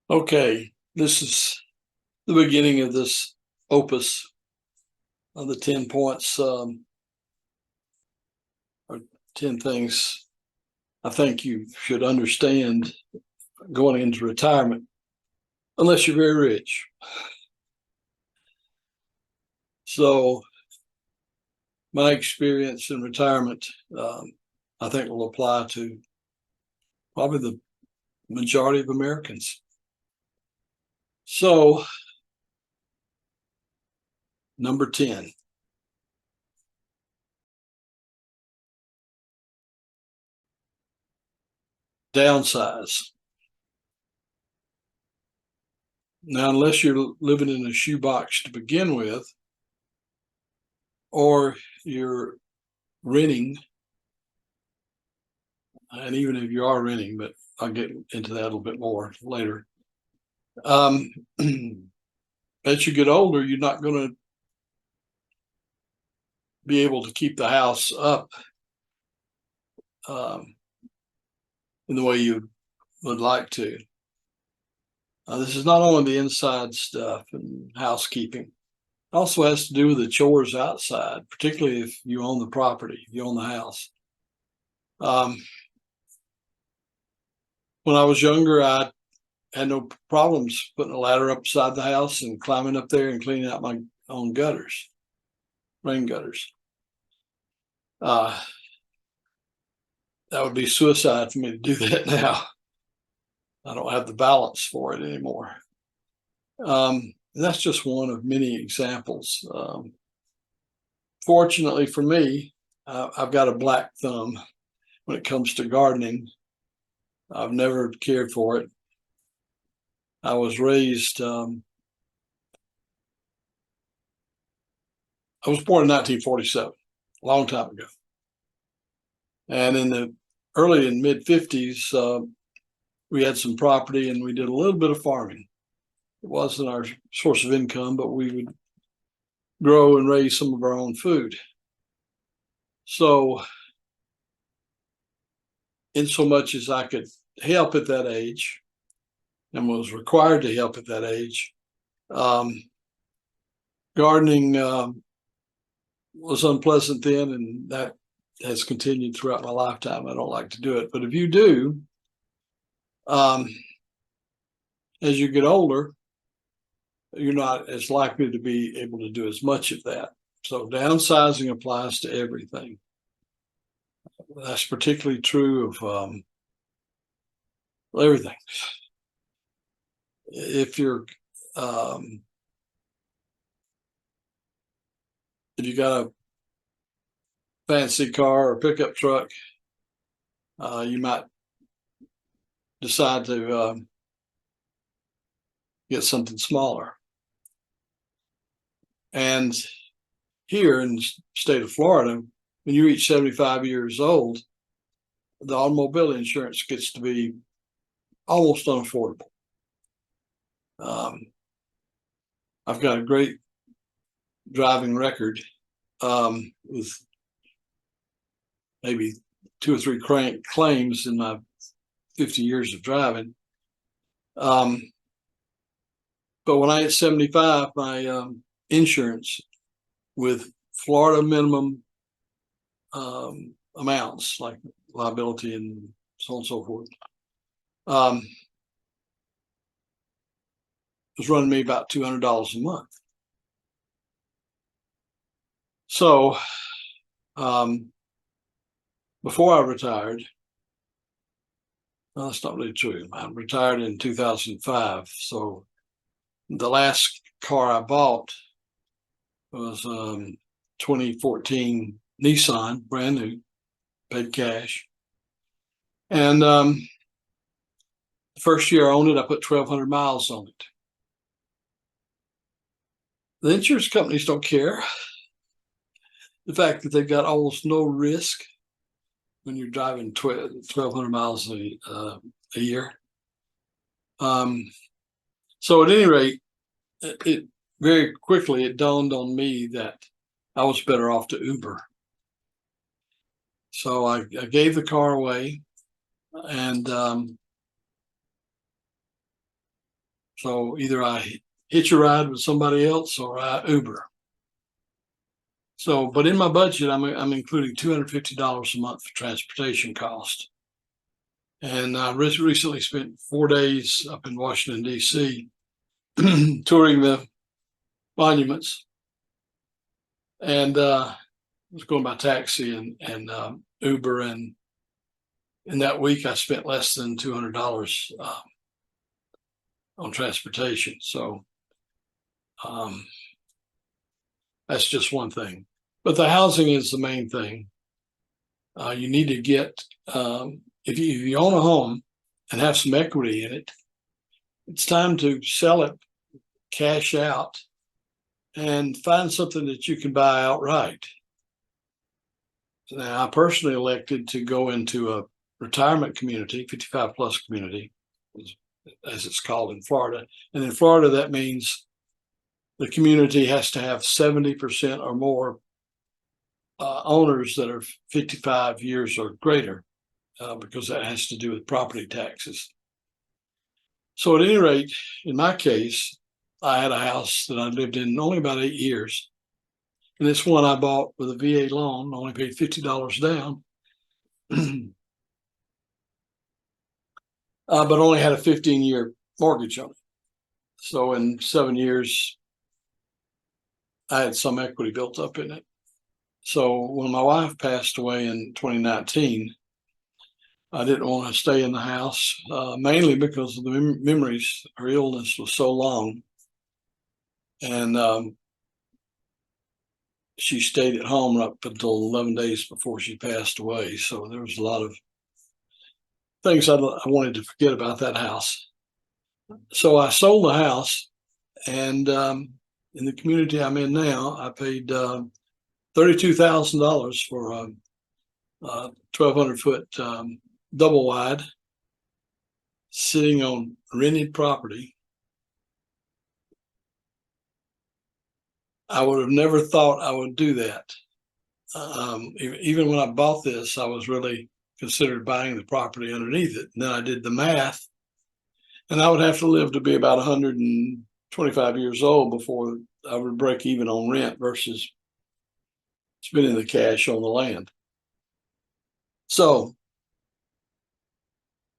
Okay, this is the beginning of this opus of the 10 points, or 10 things I think you should understand going into retirement, unless you're very rich. So, my experience in retirement, I think will apply to probably the majority of Americans. So, number 10. Downsize. Now, unless you're living in a shoebox to begin with, or you're renting, and even if you are renting, but I'll get into that a little bit more later. As you get older, you're not going to be able to keep the house up in the way you would like to. This is not only the inside stuff and housekeeping. It also has to do with the chores outside, particularly if you own the property, you own the house. When I was younger, I had no problems putting a ladder up beside the house and climbing up there and cleaning out my own gutters, rain gutters. That would be suicide for me to do that now. I don't have the balance for it anymore. That's just one of many examples. Fortunately for me, I've got a black thumb when it comes to gardening. I've never cared for it. I was raised, I was born in 1947, a long time ago. And in the early and mid 50s, we had some property and we did a little bit of farming. It wasn't our source of income, but we would grow and raise some of our own food. So, in so much as I could help at that age and was required to help at that age, gardening was unpleasant then, and that has continued throughout my lifetime. I don't like to do it, but if you do, as you get older, you're not as likely to be able to do as much of that. So downsizing applies to everything. That's particularly true of everything. If you got a fancy car or pickup truck, you might decide to get something smaller. And here in the state of Florida, when you reach 75 years old, the automobile insurance gets to be almost unaffordable. I've got a great driving record with maybe 2 or 3 claims in my 50 years of driving. But when I hit 75, my insurance with Florida minimum amounts like liability and so on and so forth was running me about $200 a month. So before I retired, well, that's not really true. I retired in 2005. So the last car I bought was 2014 Nissan, brand new, paid cash. And the first year I owned it, I put 1,200 miles on it. The insurance companies don't care. The fact that they've got almost no risk when you're driving 1,200 miles a year. So at any rate, it very quickly it dawned on me that I was better off to Uber. So I gave the car away, and So either I hitch a ride with somebody else or I Uber. So, but in my budget, I'm including $250 a month for transportation cost. And I recently spent 4 days up in Washington, D.C., touring the monuments. And I was going by taxi and Uber. And in that week, I spent less than $200 on transportation. So that's just one thing. But the housing is the main thing. You need to get, if you own a home and have some equity in it, it's time to sell it, cash out, and find something that you can buy outright. Now, I personally elected to go into a retirement community, 55 plus community, as it's called in Florida. And in Florida, that means the community has to have 70% or more owners that are 55 years or greater, because that has to do with property taxes. So at any rate, in my case, I had a house that I lived in only about 8 years. And this one I bought with a VA loan, only paid $50 down, but only had a 15-year mortgage on it. So in 7 years, I had some equity built up in it. So when my wife passed away in 2019, I didn't want to stay in the house, mainly because of the memories. Her illness was so long. And she stayed at home up until 11 days before she passed away. So there was a lot of things I wanted to forget about that house. So I sold the house, and in the community I'm in now, I paid $32,000 for a 1,200-foot double wide, sitting on rented property. I would have never thought I would do that. Even when I bought this, I was really considered buying the property underneath it. And then I did the math, and I would have to live to be about 125 years old before I would break even on rent versus spending the cash on the land. So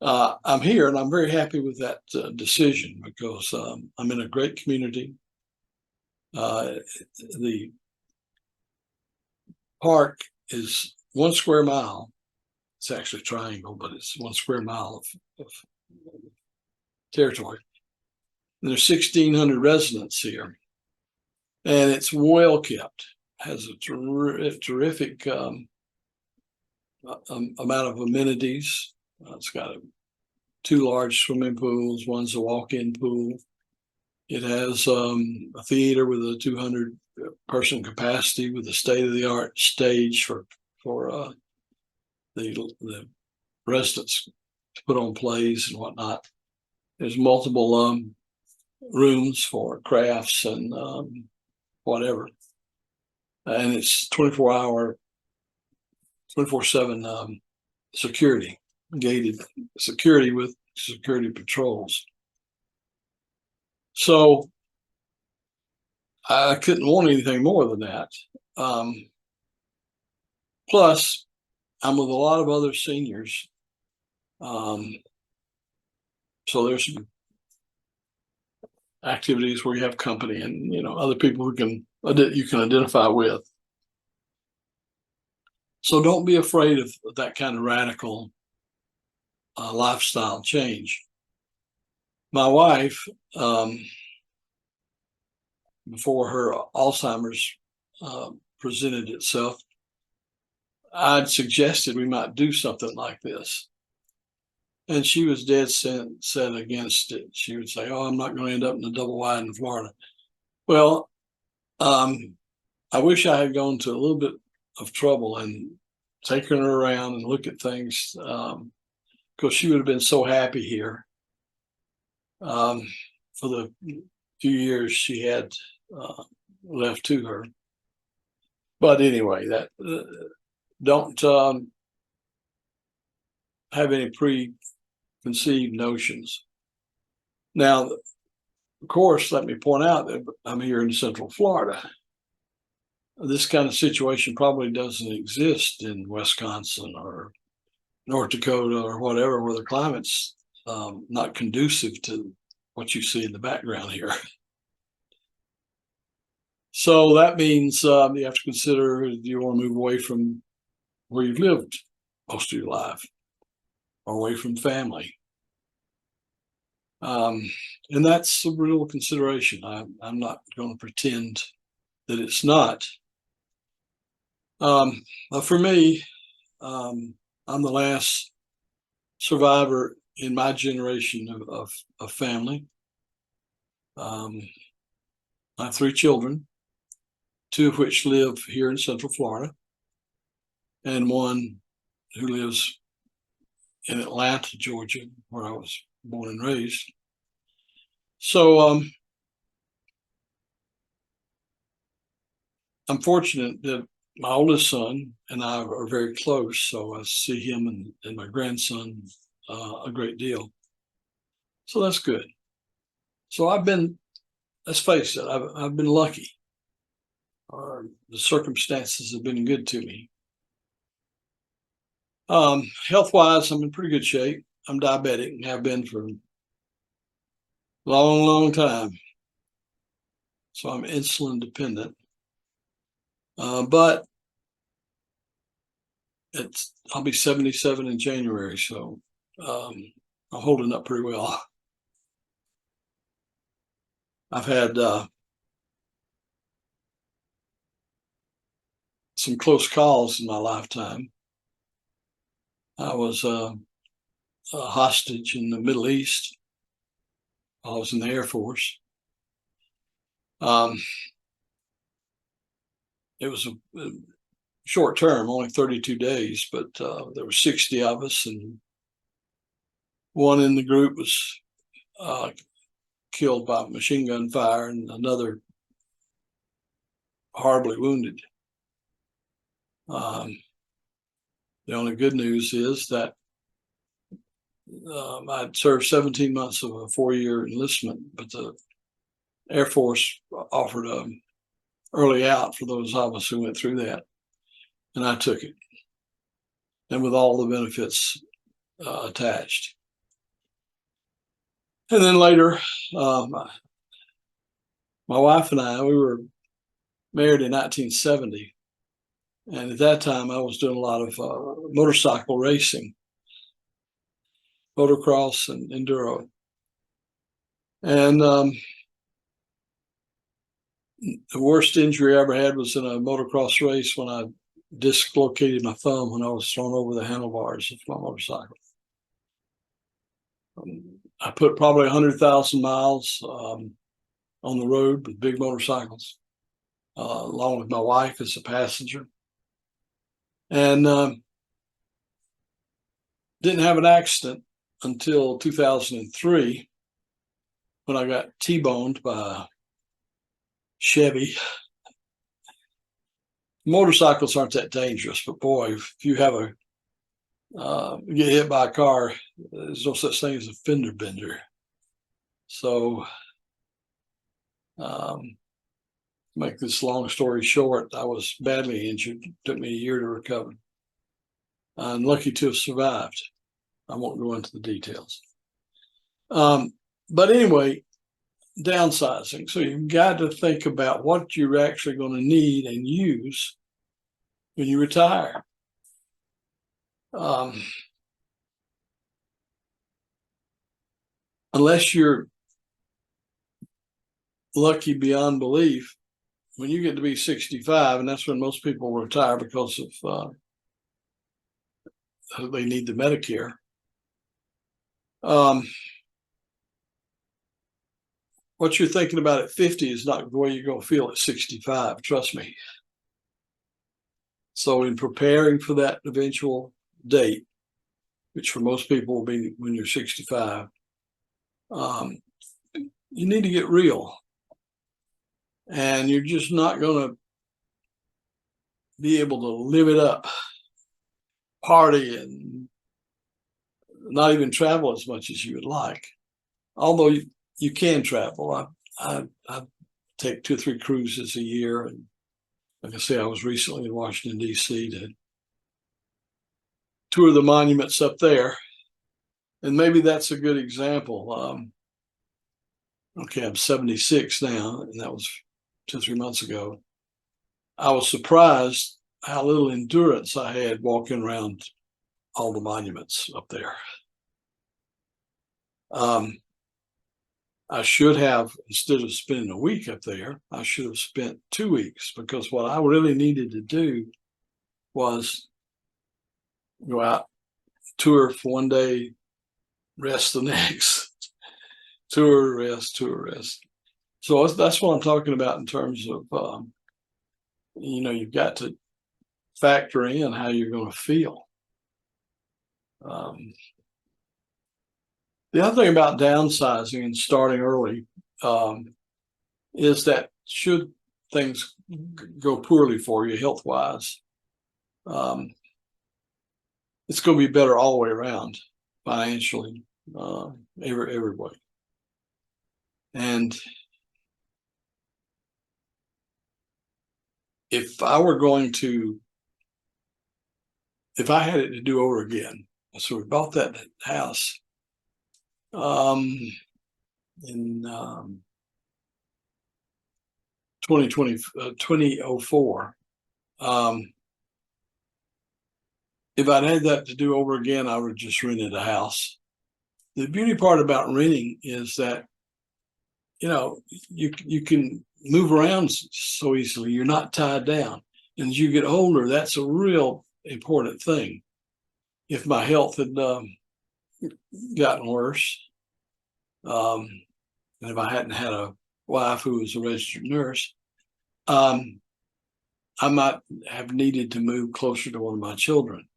I'm here, and I'm very happy with that decision, because I'm in a great community. The park is 1 square mile. It's actually a triangle, but it's 1 square mile of territory. And there's 1,600 residents here, and it's well kept. Has a terrific amount of amenities. It's got 2 large swimming pools. One's a walk-in pool. It has a theater with a 200-person capacity with a state-of-the-art stage for the residents to put on plays and whatnot. There's multiple rooms for crafts and whatever. And it's 24/7 security, gated security with security patrols. So I couldn't want anything more than that. Plus, I'm with a lot of other seniors. So there's some activities where you have company and, other people you can identify with. So don't be afraid of that kind of radical lifestyle change. My wife, before her Alzheimer's presented itself, I'd suggested we might do something like this. And she was dead set against it. She would say, "Oh, I'm not going to end up in a double wide in Florida." Well, I wish I had gone to a little bit of trouble and taken her around and look at things, because she would have been so happy here for the few years she had left to her. But anyway, that don't have any preconceived notions. Now, Of course, let me point out that I'm here in Central Florida. This kind of situation probably doesn't exist in Wisconsin or North Dakota or whatever, where the climate's not conducive to what you see in the background here. So that means you have to consider, do you want to move away from where you've lived most of your life or away from family? And that's a real consideration. I'm not going to pretend that it's not. For me, I'm the last survivor in my generation of family. I have 3 children, 2 of which live here in Central Florida, and 1 who lives in Atlanta, Georgia, where I was born and raised. So I'm fortunate that my oldest son and I are very close, so I see him and my grandson a great deal. So that's good. So let's face it, I've been lucky. The circumstances have been good to me. Health-wise, I'm in pretty good shape. I'm diabetic and have been for a long, long time. So I'm insulin dependent. But I'll be 77 in January, so I'm holding up pretty well. I've had some close calls in my lifetime. I was a hostage in the Middle East. I was in the Air Force. It was a short term, only 32 days, but there were 60 of us, and 1 in the group was killed by machine gun fire, and another horribly wounded. The only good news is that I'd served 17 months of a 4-year enlistment, but the Air Force offered an early out for those of us who went through that, and I took it, and with all the benefits attached. And then later, my wife and I, we were married in 1970. And at that time, I was doing a lot of motorcycle racing, motocross and enduro. And the worst injury I ever had was in a motocross race when I dislocated my thumb when I was thrown over the handlebars of my motorcycle. I put probably 100,000 miles on the road with big motorcycles, along with my wife as a passenger. And didn't have an accident until 2003 when I got T-boned by a Chevy. Motorcycles aren't that dangerous, but boy, if you have get hit by a car, there's no such thing as a fender bender. So, make this long story short, I was badly injured. It took me a year to recover. I'm lucky to have survived. I won't go into the details. But anyway, downsizing. So you've got to think about what you're actually going to need and use when you retire. Unless you're lucky beyond belief, when you get to be 65, and that's when most people retire because of they need the Medicare. What you're thinking about at 50 is not the way you're going to feel at 65, trust me. So in preparing for that eventual date, which for most people will be when you're 65, you need to get real. And you're just not going to be able to live it up, party, and not even travel as much as you would like. Although you can travel. I take 2 or 3 cruises a year, and like I say, I was recently in Washington D.C. to tour the monuments up there, and maybe that's a good example. Okay, I'm 76 now, and that was 2 or 3 months ago. I was surprised how little endurance I had walking around all the monuments up there. I should have, instead of spending a week up there, I should have spent 2 weeks, because what I really needed to do was go out, tour for one day, rest the next, tour, rest, tour, rest. So that's what I'm talking about in terms of, you've got to factor in how you're going to feel. The other thing about downsizing and starting early is that should things go poorly for you health-wise, it's going to be better all the way around, financially, everybody. And if I had it to do over again, so we bought that house in 2004. If I'd had that to do over again, I would just rented a house. The beauty part about renting is that, you can move around so easily. You're not tied down. And as you get older, that's a real important thing. If my health had gotten worse, and if I hadn't had a wife who was a registered nurse, I might have needed to move closer to one of my children,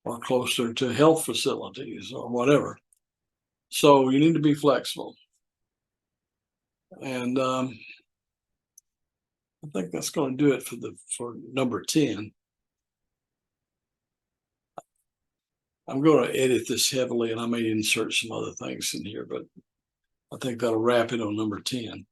or closer to health facilities, or whatever. So you need to be flexible. And I think that's going to do it for number 10. I'm going to edit this heavily, and I may insert some other things in here, but I think that'll wrap it on number 10.